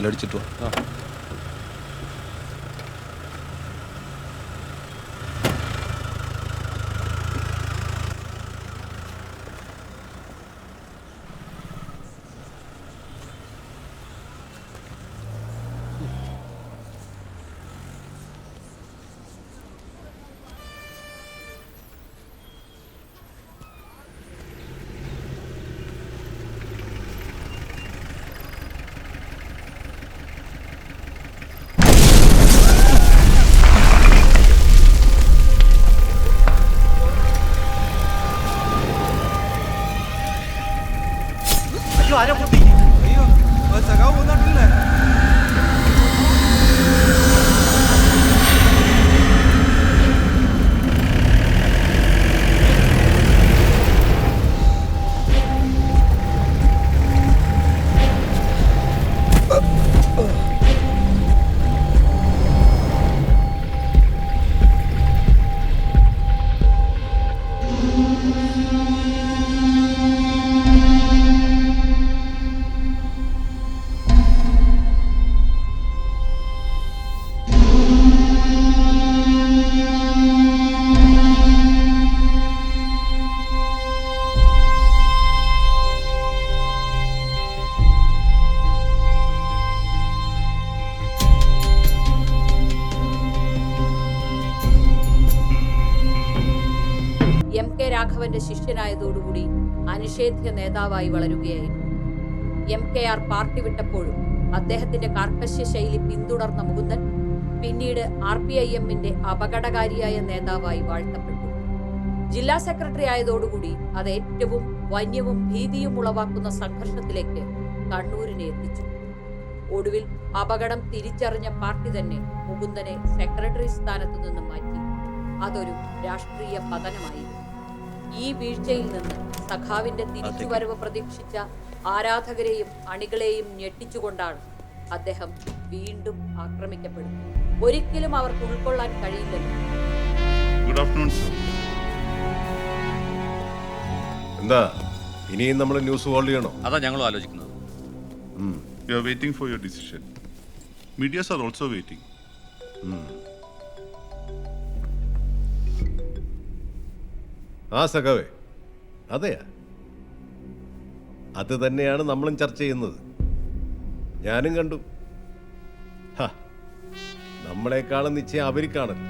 വിസിലടിച്ചിട്ട് വാ. അയ്യോ സഖാവ് പോന്നിട്ടില്ലേ? MK രാഘവന്റെ ശിഷ്യനായതോടുകൂടി അനിഷേധ്യ നേതാവായി വളരുകയായിരുന്നു. MKR പാർട്ടി വിട്ടപ്പോഴും അദ്ദേഹത്തിന്റെ കാർക്കശ്യ ശൈലി പിന്തുടർന്ന മുകുന്ദൻ പിന്നീട് RPIM-ന്റെ അപകടകാരിയായ നേതാവായി വാഴ്ത്തപ്പെട്ടു. ജില്ലാ സെക്രട്ടറി ആയതോടുകൂടി അത് ഏറ്റവും വന്യവും ഭീതിയും ഉളവാക്കുന്ന സംഘർഷത്തിലേക്ക് കണ്ണൂരിനെ എത്തിച്ചു. ഒടുവിൽ അപകടം തിരിച്ചറിഞ്ഞ പാർട്ടി തന്നെ മുകുന്ദനെ സെക്രട്ടറി സ്ഥാനത്തു നിന്നും മാറ്റി. അതൊരു രാഷ്ട്രീയ പതനമായിരുന്നു. ഈ വീഴ്ചയിൽ നിന്ന് സഖാവിന്റെ തിരിച്ചുവരവ് പ്രതീക്ഷിച്ച ആരാധകരെയും അണികളെയും ഞെട്ടിച്ചുകൊണ്ടാണ് അദ്ദേഹം വീണ്ടും ആക്രമിക്കപ്പെടുന്നത്. ഒരിക്കലും അവർക്ക് ഉൾക്കൊള്ളാൻ കഴിയില്ലല്ലോ. Good afternoon sir. എന്താ ഇനിയും നമ്മൾ ന്യൂസ് ഹോൾഡ് ചെയ്യണോ? അതാ ഞങ്ങളും ആലോചിക്കുന്നത്. We are waiting for your decision. Medias are also waiting. ആ സഖാവേ, അതെയാ, അത് തന്നെയാണ് നമ്മളും ചർച്ച ചെയ്യുന്നത്. ഞാനും കണ്ടു. നമ്മളെക്കാളും നിശ്ചയം അവർക്കാണല്ലോ.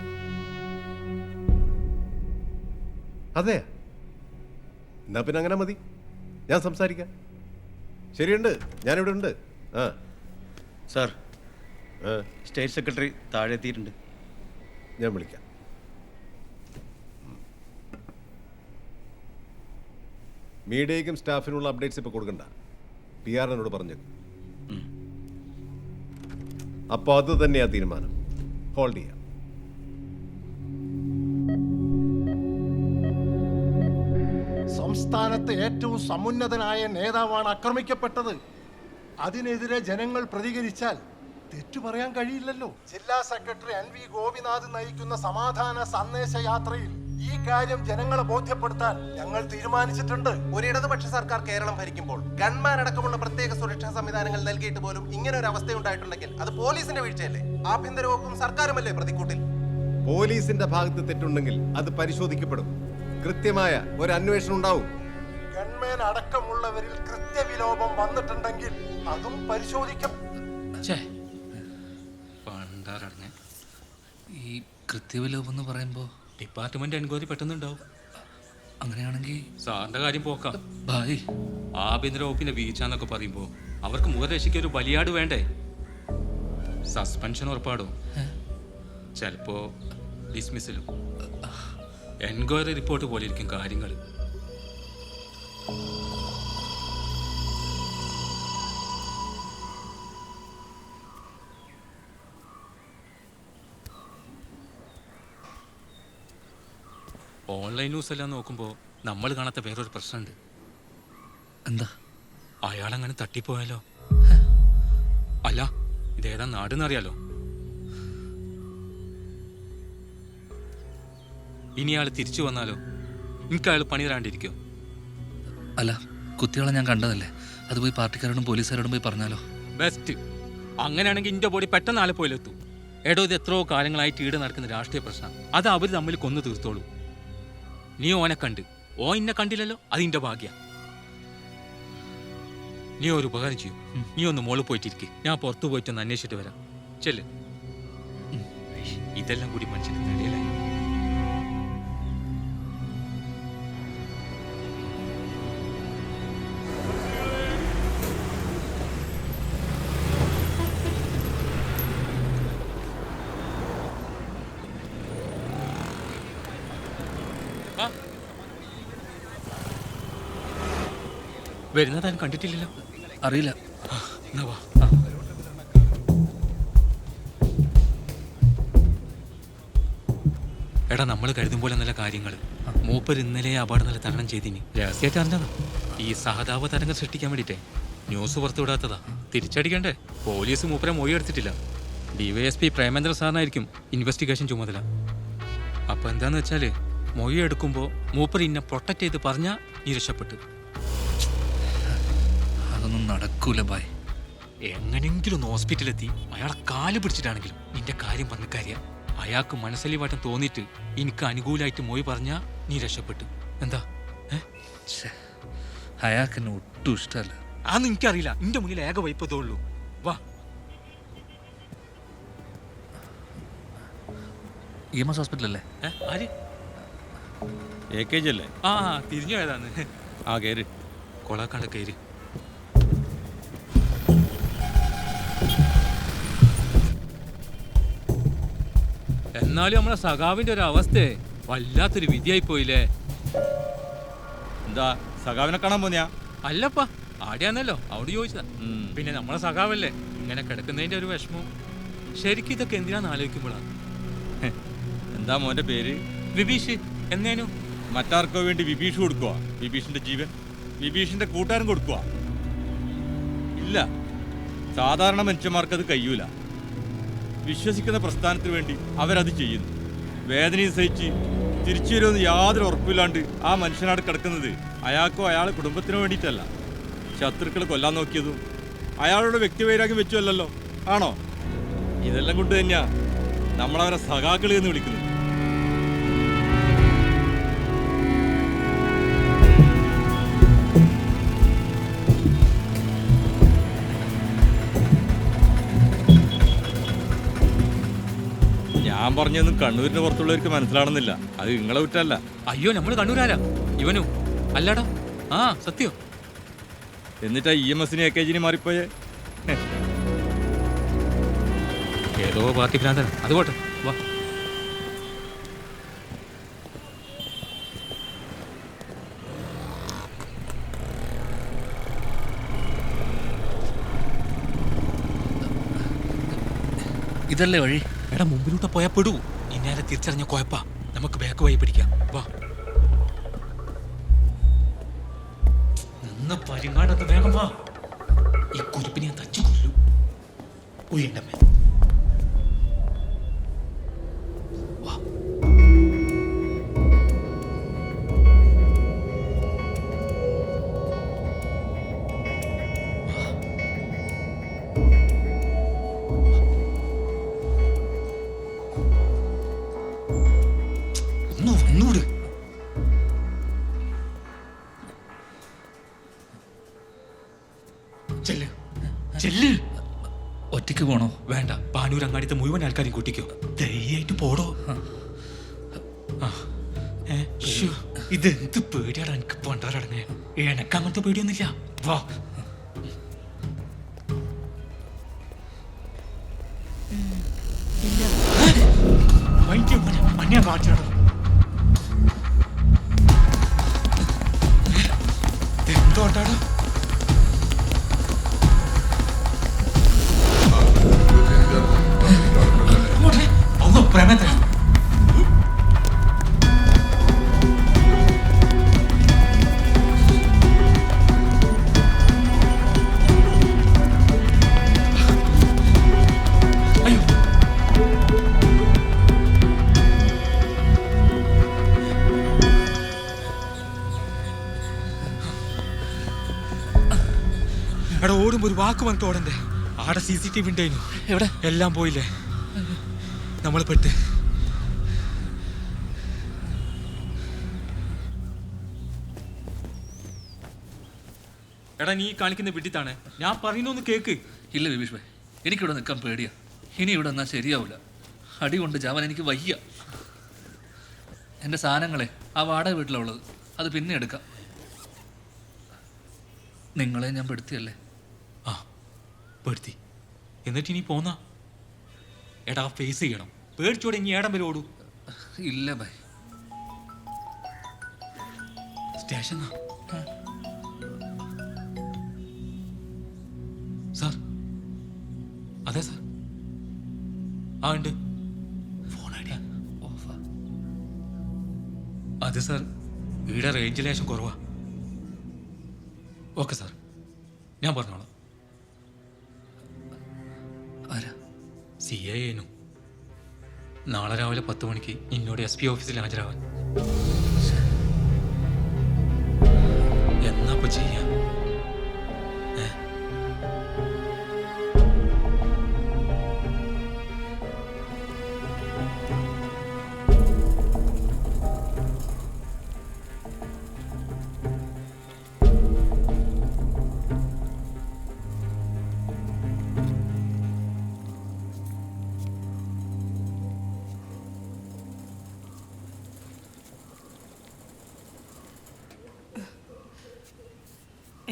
അതെയാ, എന്നാ പിന്നെ അങ്ങനെ മതി, ഞാൻ സംസാരിക്കാം. ശരിയുണ്ട്, ഞാനിവിടെ ഉണ്ട്. ആ സാർ, സ്റ്റേറ്റ് സെക്രട്ടറി താഴെ എത്തിയിട്ടുണ്ട്. ഞാൻ വിളിക്കാം. മീഡിയയ്ക്കും സ്റ്റാഫിനുള്ള അപ്ഡേറ്റ്സ് ഇപ്പോൾ കൊടുക്കണ്ട, PR-നോട് പറഞ്ഞേക്കും. അപ്പോൾ അത് തന്നെയാ തീരുമാനം. ഹോൾഡ് ചെയ്യാം. സംസ്ഥാനത്തെ ഏറ്റവും സമുന്നതനായ നേതാവാണ് ആക്രമിക്കപ്പെട്ടത്. അതിനെതിരെ ജനങ്ങൾ പ്രതികരിച്ചാൽ തെറ്റു പറയാൻ കഴിയില്ലല്ലോ. ജില്ലാ സെക്രട്ടറി NV ഗോപിനാഥ് നയിക്കുന്ന സമാധാന സന്ദേശ യാത്രയിൽ ഈ കാര്യം ജനങ്ങളെ ബോധ്യപ്പെടുത്താൻ ഞങ്ങൾ തീരുമാനിച്ചിട്ടുണ്ട്. ഒരു ഇടതുപക്ഷ സർക്കാർ കേരളം ഭരിക്കുമ്പോൾ ഗൺമാൻ അടക്കമുള്ള പ്രത്യേക സുരക്ഷാ സംവിധാനങ്ങൾ നൽകിയിട്ട് പോലും ഇങ്ങനെ ഒരു അവസ്ഥ ഉണ്ടായിട്ടുണ്ടെങ്കിൽ അത് പോലീസിന്റെ വീഴ്ചയല്ലേ? ആഭ്യന്തര വകുപ്പും സർക്കാരുമല്ലേ പ്രതിക്കൂട്ടിൽ? പോലീസിന്റെ ഭാഗത്ത് തെറ്റുണ്ടെങ്കിൽ അത് പരിശോധിക്കപ്പെടും. കൃത്യമായ ഒരു അന്വേഷണം ഉണ്ടാവും. ഗൺമാൻ അടക്കമുള്ളവരിൽ കൃത്യവിലോപം വന്നിട്ടുണ്ടെങ്കിൽ അതും പരിശോധിക്കും. ഈ കൃത്യവിലോപം എന്ന് പറയുമ്പോൾ ഡിപ്പാർട്ട്മെന്റ് എൻക്വയറി പെട്ടെന്നുണ്ടാവും. അങ്ങനെയാണെങ്കിൽ സാറിന്റെ കാര്യം പോക്കാം. ഭായ്, ആഭ്യന്തര വകുപ്പിന്റെ വീഴ്ച എന്നൊക്കെ പറയുമ്പോൾ അവർക്ക് മുഖരക്ഷയ്ക്ക് ഒരു ബലിയാട് വേണ്ടേ? സസ്പെൻഷൻ ഉറപ്പാടോ, ചിലപ്പോ ഡിസ്മിസലും. എൻക്വയറി റിപ്പോർട്ട് പോലെ ഇരിക്കും കാര്യങ്ങൾ. ഓൺലൈൻ ന്യൂസ് എല്ലാം നോക്കുമ്പോൾ നമ്മൾ കാണാത്ത വേറൊരു പ്രശ്നമുണ്ട്. എന്താ? അയാളങ്ങനെ തട്ടിപ്പോയാലോ? അല്ല, ഇതേതാ നാടെന്നറിയാലോ. ഇനി അയാൾ തിരിച്ചു വന്നാലോ? എനിക്ക് അയാൾ പണി തരാണ്ടിരിക്കോ? അല്ല, കുത്തികളെ ഞാൻ കണ്ടതല്ലേ, അത് പോയി പാർട്ടിക്കാരോടും പോലീസുകാരോടും പോയി പറഞ്ഞാലോ? ബെസ്റ്റ്. അങ്ങനെയാണെങ്കിൽ ഇന്റെ ബോഡി പെട്ടെന്ന് ആലപ്പുഴയിലെത്തും. എടോ, ഇത് എത്രയോ കാലങ്ങളായിട്ട് ഈട് നടക്കുന്ന രാഷ്ട്രീയ പ്രശ്നം. അത് അവർ തമ്മിൽ കൊന്നു തീർത്തോളൂ. നീ ഓനെ കണ്ട്, ഓ ഇന്നെ കണ്ടില്ലല്ലോ, അതിന്റെ ഭാഗ്യ. നീ ഒരു ഉപകാരം ചെയ്യും, നീ ഒന്ന് മോള് പോയിട്ടിരിക്കെ, ഞാൻ പുറത്തു പോയിട്ടൊന്ന് അന്വേഷിച്ചിട്ട് വരാം. ചെല്ല്. ഇതെല്ലാം കൂടി മനുഷ്യന്റെ തലയിലായി. വരുന്നത് താൻ കണ്ടിട്ടില്ലല്ലോ. അറിയില്ല. എന്നാ വാ. എടാ, നമ്മൾ കരുതും പോലെ നല്ല കാര്യങ്ങൾ മൂപ്പർ ഇന്നലെ അപകടം നല്ല തരണം ചെയ്തിനി. രഹസ്യമായിട്ട് അറിഞ്ഞതാ. ഈ സഹതാപ തരംഗം സൃഷ്ടിക്കാൻ വേണ്ടിട്ടേ ന്യൂസ് പുറത്തു വിടാത്തതാ. തിരിച്ചടിക്കണ്ടേ? പോലീസ് മൂപ്പരെ മൊഴി എടുത്തിട്ടില്ല. DYSP പ്രേമേന്ദ്ര സാറിനായിരിക്കും ഇൻവെസ്റ്റിഗേഷൻ ചുമതല. അപ്പൊ എന്താന്ന് വെച്ചാല് മൊഴി എടുക്കുമ്പോ മൂപ്പർ ഇന്നെ പ്രൊട്ടക്ട് ചെയ്ത് പറഞ്ഞാ നീ രക്ഷപ്പെട്ടു. അതൊന്നും നടക്കൂല ബായ്. എങ്ങനെങ്കിലും ഒന്ന് ഹോസ്പിറ്റലെത്തി അയാളെ കാല് പിടിച്ചിട്ടാണെങ്കിലും നിന്റെ കാര്യം പറഞ്ഞ കാര്യം. അയാൾക്ക് മനസ്സലിവാട്ടം തോന്നിയിട്ട് എനിക്ക് അനുകൂലമായിട്ട് മൊഴി പറഞ്ഞാ നീ രക്ഷപ്പെട്ടു. എന്താ? അയാൾക്ക് എന്നെ ഒട്ടും ഇഷ്ടമല്ല. അതൊന്നും എനിക്കറിയില്ല. നിന്റെ മുന്നിൽ ഏക വൈപ്പതേ ഉള്ളൂ. വാ. EMS ഹോസ്പിറ്റലല്ലേ? ആര്? AKG അല്ലേ? ആ, തിരിഞ്ഞു പോയതാന്ന്. ആ കയറി. കൊളാക്കാണ്ട് കയറി. എന്നാലും നമ്മളെ സഖാവിന്റെ ഒരു അവസ്ഥ വല്ലാത്തൊരു വിധിയായി പോയില്ലേ. എന്താ സഖാവിനെ കാണാൻ പോന്നെയാ? അല്ലപ്പാ, ആടെയാന്നല്ലോ, അവിടെ ചോദിച്ചതാ. പിന്നെ നമ്മളെ സഖാവല്ലേ, ഇങ്ങനെ കിടക്കുന്നതിന്റെ ഒരു വിഷമവും. ശരിക്കും ഇതൊക്കെ എന്തിനാന്ന് ആലോചിക്കുമ്പോഴാണ്. എന്താ മോന്റെ പേര്? വിഭീഷ്. എന്നേനു മറ്റാർക്കോ വേണ്ടി വിഭീഷ് കൊടുക്കുക. വിഭീഷിന്റെ ജീവൻ വിഭീഷിന്റെ കൂട്ടുകാരൻ കൊടുക്കുക. ഇല്ല, സാധാരണ മനുഷ്യന്മാർക്കത് കഴിയൂല. വിശ്വസിക്കുന്ന പ്രസ്ഥാനത്തിന് വേണ്ടി അവരത് ചെയ്യുന്നു. വേദനയും സഹിച്ച് തിരിച്ചു വരുമെന്ന് യാതൊരു ഉറപ്പില്ലാണ്ട് ആ മനുഷ്യനാട് കിടക്കുന്നത് അയാൾക്കോ അയാളെ കുടുംബത്തിനോ വേണ്ടിയിട്ടല്ല. ശത്രുക്കളെ കൊല്ലാൻ നോക്കിയതും അയാളുടെ വ്യക്തിവൈരാഗ്യം വെച്ചുമല്ലല്ലോ. ആണോ? ഇതെല്ലാം കൊണ്ട് തന്നെയാ നമ്മളവരെ സഖാക്കളി എന്ന് വിളിക്കുന്നത്. ഞാൻ പറഞ്ഞൊന്നും കണ്ണൂരിന്റെ പുറത്തുള്ളവർക്ക് മനസ്സിലാവുന്നില്ല. അത് നിങ്ങളെ കുറ്റല്ല. അയ്യോ, നമ്മള് കണ്ണൂരാരാ. ഇവനു അല്ലാടാ. ആ, സത്യോ. എന്നിട്ടാ EMSന് AKGന് മാറിപ്പോയേ. ഏതോ പാർട്ടി ഭ്രാന്തൻ. അത് പോട്ടെ, വാ. ഇതല്ലേ വഴി? എടാ, മുമ്പിലൂടെ പോയാ പെടൂ. ഇന്നേരെ തിരിച്ചറിഞ്ഞ കുഴപ്പാ. നമുക്ക് ബാക്ക് വഴി പിടിക്കാം. വാ. നിന്ന് പരിങ്ങാടത്ത് വേഗം വാ. ഈ കുരുപ്പിനെ ഞാൻ തച്ചു കൊല്ലു. ഉയണ്ടമ്മേ. വാ. ഒന്നൂട്. ചെല്ല്, ചെല്ല്. ഒറ്റയ്ക്ക് പോണോ? വേണ്ട, പാനൂർ അങ്ങാടിത്തെ മുഴുവൻ ആൾക്കാരും കൂട്ടിക്കോ. ധൈര്യമായിട്ട് പോടോ. ഇതെന്ത് പേടിയാടാ എനിക്ക് പണ്ടാറടങ്ങേ. എനക്ക് അങ്ങനത്തെ പേടിയൊന്നുമില്ല. വാ. മഞ്ഞ കാറ്റാടോ. എന്തോട്ടാടോ? പ്രേമത്തെ അയ്യോ. എടാ, ഓടുമ്പോ ഒരു വാക്ക് വന്നിട്ട് ഓടണ്ടേ? അവിടെ CCTV ഉണ്ടായിരുന്നു. എവിടെ? എല്ലാം പോയില്ലേ? നമ്മൾ പെട്ട്. എടാ നീ കാണിക്കുന്ന വിഡിത്താണ്. ഞാൻ പറയുന്നൊന്ന് കേക്ക്. ഇല്ല വിഭീഷ് ഭായ്, എനിക്കിവിടെ നിൽക്കാൻ പേടിയാ. ഇനി ഇവിടെ നിന്നാൽ ശരിയാവില്ല. അടി കൊണ്ട് ജാവാൻ എനിക്ക് വയ്യ. എൻ്റെ സാധനങ്ങളെ ആ വാടക വീട്ടിലുള്ളത്, അത് പിന്നെ എടുക്കാം. നിങ്ങളെ ഞാൻ പെടുത്തിയല്ലേ? ആ പെടുത്തി. എന്നിട്ട് ഇനി പോന്നാ? എടാ ഫേസ് ചെയ്യണം. പേടിച്ചോടെ ഇനി ഏടം വരെ ഓടൂ. ഇല്ല ഭായ്. സ്റ്റേഷനാ? സാർ, അതെ സാർ. ആ ഉണ്ട്. ഫോൺ ഐഡിയ ഓഫാ. അതെ സാർ, ഇവിടെ റേഞ്ച് ലേശം കുറവാ. ഓക്കെ സാർ, ഞാൻ പറഞ്ഞോളാം. ആരാ? CI നാളെ രാവിലെ 10 മണിക്ക് എന്നോട് SP ഓഫീസിൽ ഹാജരാവാൻ. എന്നാ ചെയ്യാ?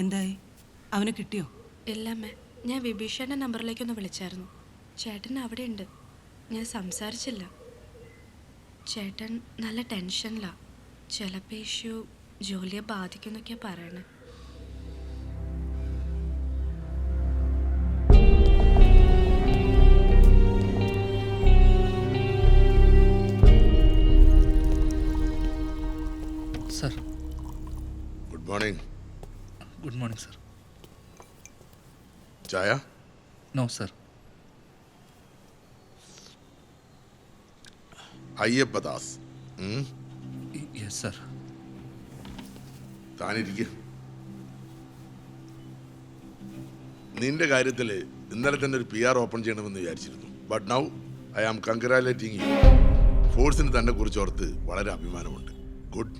എന്തായി? അവനെ കിട്ടിയോ? ഇല്ലമ്മേ, ഞാൻ വിഭീഷണന്റെ നമ്പറിലേക്കൊന്ന് വിളിച്ചായിരുന്നു. ചേട്ടൻ അവിടെ ഉണ്ട്. ഞാൻ സംസാരിച്ചില്ല. ചേട്ടൻ നല്ല ടെൻഷനിലാ. ചിലപ്പോൾ ഇഷ്യൂ ജോലിയെ ബാധിക്കുന്നൊക്കെയാ പറയണേ. Sir, good morning. Good morning sir. ചായ? No sir. Ayyappadas. Yes sir. താനിരിക്ക. നിന്റെ കാര്യത്തിൽ ഇന്നലെ തന്നെ ഒരു PR ഓപ്പൺ ചെയ്യണമെന്ന് വിചാരിച്ചിരുന്നു. But now I am congratulating you. ഫോഴ്സിന് തന്നെ കുറിച്ച് ഓർത്ത് വളരെ അഭിമാനമുണ്ട്. ഗുഡ്.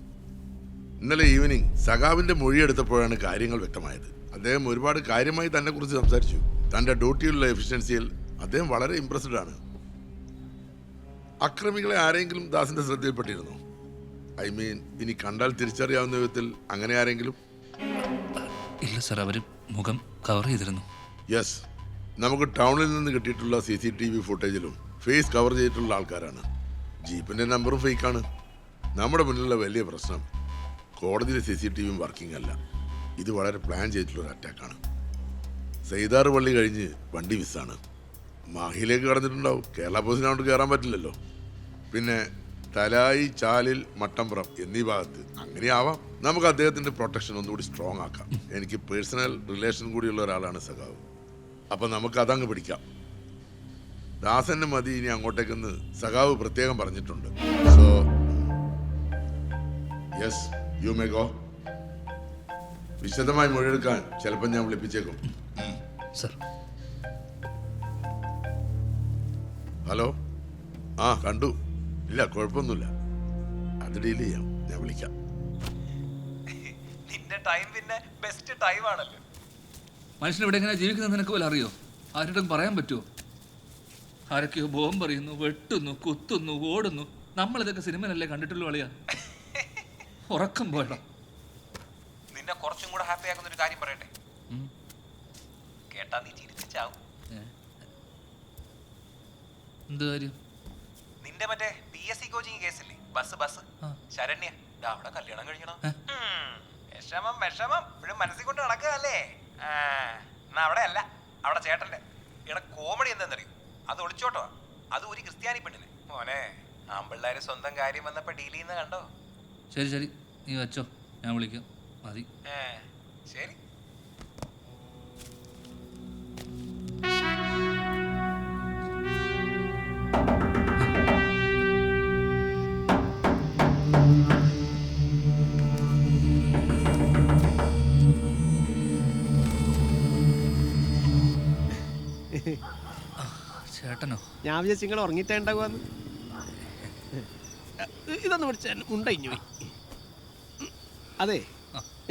ഇന്നലെ ഈവനിങ് സഖാവിന്റെ മൊഴിയെടുത്തപ്പോഴാണ് കാര്യങ്ങൾ വ്യക്തമായത്. അദ്ദേഹം ഒരുപാട് കാര്യമായി തന്നെ കുറിച്ച് സംസാരിച്ചു. തന്റെ ഡ്യൂട്ടിയിലുള്ള എഫിഷ്യൻസിയിൽ അദ്ദേഹം വളരെ ഇംപ്രസ്ഡ് ആണ്. അക്രമികളെ ആരെങ്കിലും ദാസിന്റെ ശ്രദ്ധയിൽപ്പെട്ടിരുന്നു? ഐ മീൻ, ഇനി കണ്ടാൽ തിരിച്ചറിയാവുന്ന വിധത്തിൽ അങ്ങനെ ആരെങ്കിലും? ഇല്ല സർ, അവർ മുഖം കവർ ചെയ്തിരുന്നു. യെസ്, നമുക്ക് ടൗണിൽ നിന്ന് കിട്ടിയിട്ടുള്ള CCTV ഫുട്ടേജിലും ഫേസ് കവർ ചെയ്തിട്ടുള്ള ആൾക്കാരാണ്. ജീപ്പിന്റെ നമ്പറും ഫേക്കാണ്. നമ്മുടെ മുന്നിലുള്ള വലിയ പ്രശ്നം കോടതിയിലെ CCTV വർക്കിംഗ് അല്ല. ഇത് വളരെ പ്ലാൻ ചെയ്തിട്ടുള്ളൊരു അറ്റാക്കാണ്. സൈതാറ് പള്ളി കഴിഞ്ഞ് വണ്ടി മിസ്സാണ്. മാഹിയിലേക്ക് കടന്നിട്ടുണ്ടാവും. കേരള പോലീസിനോട് കയറാൻ പറ്റില്ലല്ലോ. പിന്നെ തലായി, ചാലിൽ, മട്ടമ്പുറം എന്നീ ഭാഗത്ത് അങ്ങനെയാവാം. നമുക്ക് അദ്ദേഹത്തിന്റെ പ്രൊട്ടക്ഷൻ ഒന്നുകൂടി സ്ട്രോങ് ആക്കാം. എനിക്ക് പേഴ്സണൽ റിലേഷൻ കൂടിയുള്ള ഒരാളാണ് സഖാവ്. അപ്പം നമുക്ക് അതങ്ങ് പിടിക്കാം. ദാസന് മതി ഇനി അങ്ങോട്ടേക്കെന്ന് സഖാവ് പ്രത്യേകം പറഞ്ഞിട്ടുണ്ട്. So yes, you may go. വിശദമായി മൊഴിയെടുക്കാൻ ചിലപ്പോൾ ഞാൻ വിളിപ്പിച്ചേക്കും. സർ. ഹലോ. ആ കണ്ടു. ഇല്ല, കുഴപ്പമൊന്നുമില്ല. അത് ഡീൽ ചെയ്യാം. ഞാൻ വിളിക്കാം. നിന്റെ ടൈം പിന്നെ ബെസ്റ്റ് ടൈം ആണല്ലോ. മനുഷ്യൻ ഇവിടെ എങ്ങനെ ജീവിക്കുന്നത് നിനക്ക് പോലെ അറിയോ? ആരോടും പറയാൻ പറ്റുമോ? ആരൊക്കെയോ ബോംബ് എറിയുന്നു, വെട്ടുന്നു, കുത്തുന്നു, ഓടുന്നു. നമ്മളിതൊക്കെ സിനിമയിലല്ലേ കണ്ടിട്ടുള്ളൂ അളിയാ. ഉറക്കം പോയടാ. നിന്നെ കുറച്ചും കൂടെ ഹാപ്പി ആക്കുന്ന ഒരു കാര്യം പറയട്ടെ. കേട്ടാ നീ ചിരിച്ചാവും. എന്ത് കാര്യം? നിന്റെ മറ്റേ PSC കോച്ചിങ് കേസില്ലേ, ബസ് ശരണ്യ, അവിടെ കല്യാണം കഴിക്കണം. വിഷമം ഇവിടെ മനസ്സിൽ കൊണ്ട് നടക്കുകയല്ലേ. എന്നാ അവിടെ അല്ല, അവിടെ ചേട്ടന്റെ. ഇവിടെ കോമഡി എന്താണെന്നറിയും? അത് ഒളിച്ചോട്ടോ. അത് ഒരു ക്രിസ്ത്യാനി പെണ്ണിന്. മോനെ, ആമ്പിള്ളേര് സ്വന്തം കാര്യം വന്നപ്പോ ഡീൽ ചെയ്യുന്ന കണ്ടോ? ശരി ശരി, നീ വെച്ചോ, ഞാൻ വിളിക്കാം. മതി. ശരി. ഞാൻ വിചാരിച്ചു നിങ്ങൾ ഉറങ്ങിയിട്ടേ ഉണ്ടാകുമെന്ന്. ഇതൊന്ന് പിടിച്ചാൽ ഉണ്ടഴിഞ്ഞു പോയി. അതെ,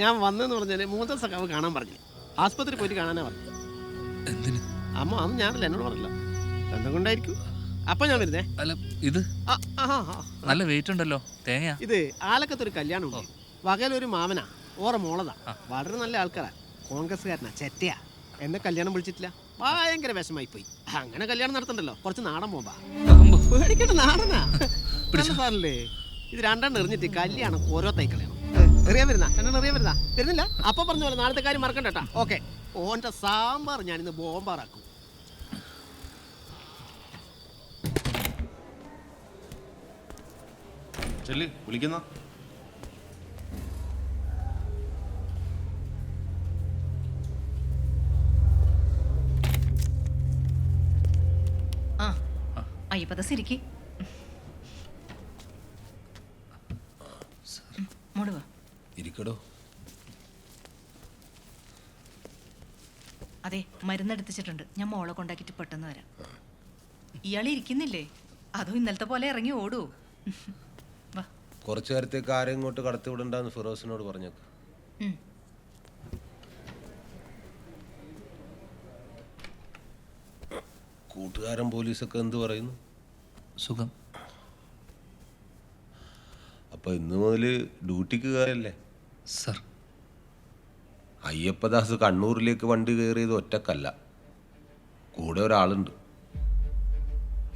ഞാൻ വന്നെന്ന് പറഞ്ഞാൽ മൂത്ത സഖാവ് കാണാൻ പറഞ്ഞു. ആസ്പത്രി പോയിട്ട് കാണാനാ പറഞ്ഞു. എന്തിന്? അമ്മ അത് ഞാനല്ല, എന്നോട് പറഞ്ഞില്ല. എന്തുകൊണ്ടായിരിക്കും? അപ്പൊ ഞാൻ വരുന്നേ. അല്ല ഇത് നല്ല വെയിറ്റ് ഉണ്ടല്ലോ. തേങ്ങ ഇത് ആലക്കത്തൊരു കല്യാണം ഉണ്ട്. വകയിലൊരു മാമനാ, ഓറ മോളതാ. വളരെ നല്ല ആൾക്കാരാ, കോൺഗ്രസ്സുകാരനാ, ചെറ്റയാ. എന്നെ കല്യാണം വിളിച്ചിട്ടില്ല. ഭയങ്കര വിഷമായി പോയി. അങ്ങനെ കല്യാണം നടത്തണ്ടല്ലോ, കുറച്ച് നാടൻ പോകാ. പേടിക്കണ്ട, നാടനാ. സാറല്ലേ ഇത് രണ്ടെണ്ണം എറിഞ്ഞിട്ട് കല്യാണം ഓരോ തൈക്കളയണം. എറിയാൻ വരുന്ന രണ്ടെണ്ണം എറിയാൻ വരുന്നില്ല. അപ്പൊ പറഞ്ഞ പോലെ നാളത്തെ കാര്യം മറക്കണ്ടട്ടാ. ഓക്കെ, ഓന്റെ സാമ്പാർ ഞാനിന്ന് ബോംബാറാക്കും. വിളിക്കുന്ന അയ്യപ്പത സിരിക്ക് മോടുവാ ഇരിക്കടോ. അതെ, മരുന്നെടുത്തിട്ടുണ്ട്. ഞാൻ മോളെ കൊണ്ടാക്കിട്ട് പെട്ടെന്ന് വരാം. ഇയാൾ ഇരിക്കുന്നില്ലേ? അതോ ഇന്നലത്തെ പോലെ ഇറങ്ങി ഓടൂ? കുറച്ചു നേരത്തേക്ക് ആരെയും ഇങ്ങോട്ട് കടത്തി വിടണ്ടെന്ന് ഫിറോസിനോട് പറഞ്ഞേക്ക്. കൂട്ടുകാരൻ പോലീസൊക്കെ എന്ത് പറയുന്നു? സുഖം. അപ്പൊ ഇന്ന് മുതൽ ഡ്യൂട്ടിക്ക് കയറല്ലേ? സർ, അയ്യപ്പദാസ് കണ്ണൂരിലേക്ക് വണ്ടി കയറിയത് ഒറ്റക്കല്ല, കൂടെ ഒരാളുണ്ട്.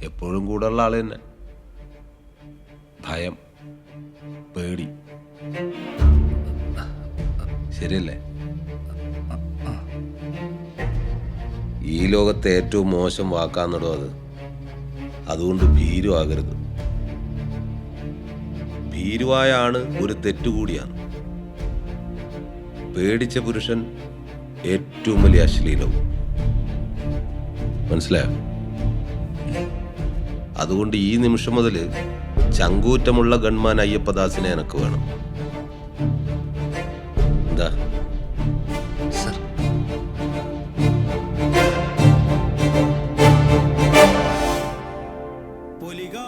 എപ്പോഴും കൂടെ ഉള്ള ആള് തന്നെ. ഭയം, പേടി. ശരിയല്ലേ? ഈ ലോകത്തെ ഏറ്റവും മോശം വാക്കാന്നിടോ അത്. അതുകൊണ്ട് ഭീരുവാകരുത്. ഭീരുവായ ആണ് ഒരു തെറ്റുകൂടിയാണ്. പേടിച്ച പുരുഷൻ ഏറ്റവും വലിയ അശ്ലീലവും. മനസ്സിലായോ? അതുകൊണ്ട് ഈ നിമിഷം മുതൽ ചങ്കൂറ്റമുള്ള ഗൺമാൻ അയ്യപ്പദാസിനെ എനക്ക് വേണം. എന്താ? സർ. പൊലികാ